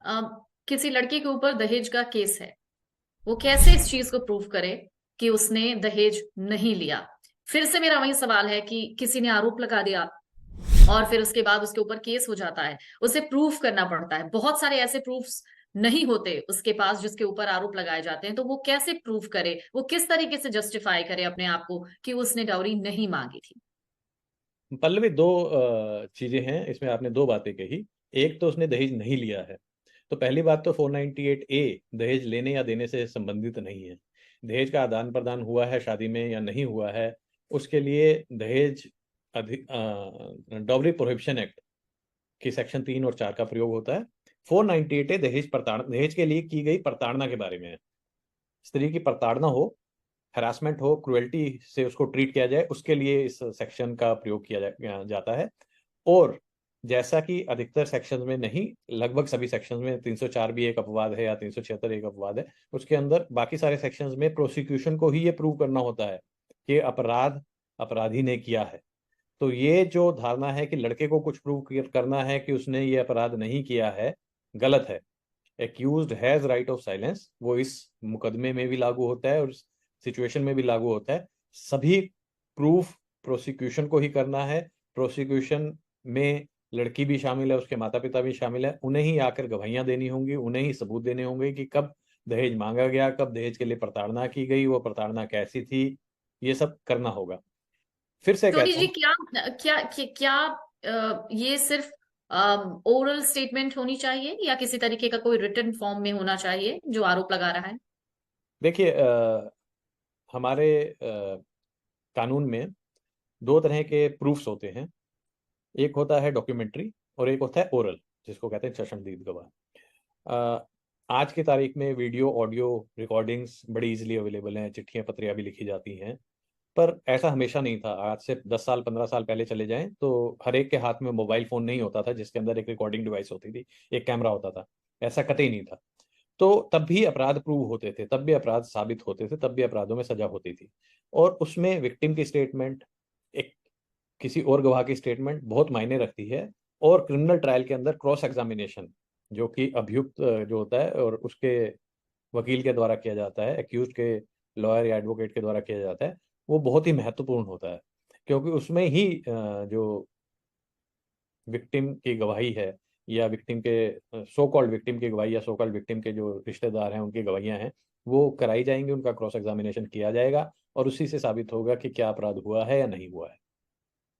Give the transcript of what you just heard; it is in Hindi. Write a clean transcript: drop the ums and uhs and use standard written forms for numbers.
अ, किसी लड़के के ऊपर दहेज का केस है, वो कैसे इस चीज को प्रूव करे कि उसने दहेज नहीं लिया? फिर से मेरा वही सवाल है कि किसी ने आरोप लगा दिया और फिर उसके बाद उसके ऊपर केस हो जाता है, उसे प्रूफ करना पड़ता है। बहुत सारे ऐसे प्रूफ्स नहीं होते उसके पास जिसके ऊपर आरोप लगाए जाते हैं, तो वो कैसे प्रूफ करे, वो किस तरीके से जस्टिफाई करे अपने आप को कि उसने डाउरी नहीं मांगी थी? पल्लवी, दो चीजें हैं इसमें। आपने दो बातें कही। एक तो उसने दहेज नहीं लिया है। तो पहली बात तो 498A दहेज लेने या देने से संबंधित नहीं है। दहेज का आदान प्रदान हुआ है शादी में या नहीं हुआ है, उसके लिए दहेज डॉवरी प्रोहिबिशन एक्ट की सेक्शन 3 और 4 का प्रयोग होता है। 498A दहेज के लिए की गई प्रताड़ना के बारे में है। स्त्री की प्रताड़ना हो, हरासमेंट हो, क्रुएल्टी से उसको ट्रीट किया जाए, उसके लिए इस सेक्शन का प्रयोग किया जाता है। और जैसा कि अधिकतर सेक्शंस में नहीं, लगभग सभी सेक्शंस में 304 भी एक अपवाद है या 376 एक अपवाद है, उसके अंदर बाकी सारे सेक्शंस में प्रोसिक्यूशन को ही ये प्रूव करना होता है कि अपराध अपराधी ने किया है। तो ये जो धारणा है कि लड़के को कुछ प्रूव करना है कि उसने ये अपराध नहीं किया है, गलत है। Accused has right of silence, वो इस मुकदमे में भी लागू होता है और सिचुएशन में भी लागू होता है। सभी प्रूफ प्रोसिक्यूशन को ही करना है। प्रोसिक्यूशन में लड़की भी शामिल है, उसके माता पिता भी शामिल है, उन्हें ही आकर गवाहियां देनी होंगी, उन्हें ही सबूत देने होंगे कि कब दहेज मांगा गया, कब दहेज के लिए प्रताड़ना की गई, वो प्रताड़ना कैसी थी, ये सब करना होगा। फिर से टोनी कहता जी, हूँ। क्या क्या क्या, क्या ये सिर्फ ओरल स्टेटमेंट होनी चाहिए या किसी तरीके का कोई रिटन फॉर्म में होना चाहिए जो आरोप लगा रहा है? देखिए, हमारे कानून में दो तरह के प्रूफ्स होते हैं। एक होता है डॉक्यूमेंट्री और एक होता है ओरल, जिसको कहते हैं चश्मदीद गवाह। आज की तारीख में वीडियो ऑडियो रिकॉर्डिंग्स बड़ी इजीली अवेलेबल हैं, चिट्ठियां पत्रियां भी लिखी जाती हैं। पर ऐसा हमेशा नहीं था। आज से 10 साल 15 साल पहले चले जाएं तो हर एक के हाथ में मोबाइल फोन नहीं होता था जिसके अंदर एक रिकॉर्डिंग डिवाइस होती थी, एक कैमरा होता था। ऐसा कतई नहीं था। तो तब भी अपराध प्रूव होते थे, तब भी अपराध साबित होते थे, तब भी अपराधों में सजा होती थी। और उसमें विक्टिम की स्टेटमेंट, एक किसी और गवाह की स्टेटमेंट बहुत मायने रखती है। और क्रिमिनल ट्रायल के अंदर क्रॉस एग्जामिनेशन, जो कि अभियुक्त जो होता है और उसके वकील के द्वारा किया जाता है, एक्यूज के लॉयर या एडवोकेट के द्वारा किया जाता है, वो बहुत ही महत्वपूर्ण होता है। क्योंकि उसमें ही जो विक्टिम की गवाही है या विक्टिम के सो कॉल्ड विक्टिम की गवाही या सो कॉल्ड विक्टिम के जो रिश्तेदार हैं उनकी गवाहियां हैं, वो कराई जाएंगी, उनका क्रॉस एग्जामिनेशन किया जाएगा और उसी से साबित होगा कि क्या अपराध हुआ है या नहीं हुआ है।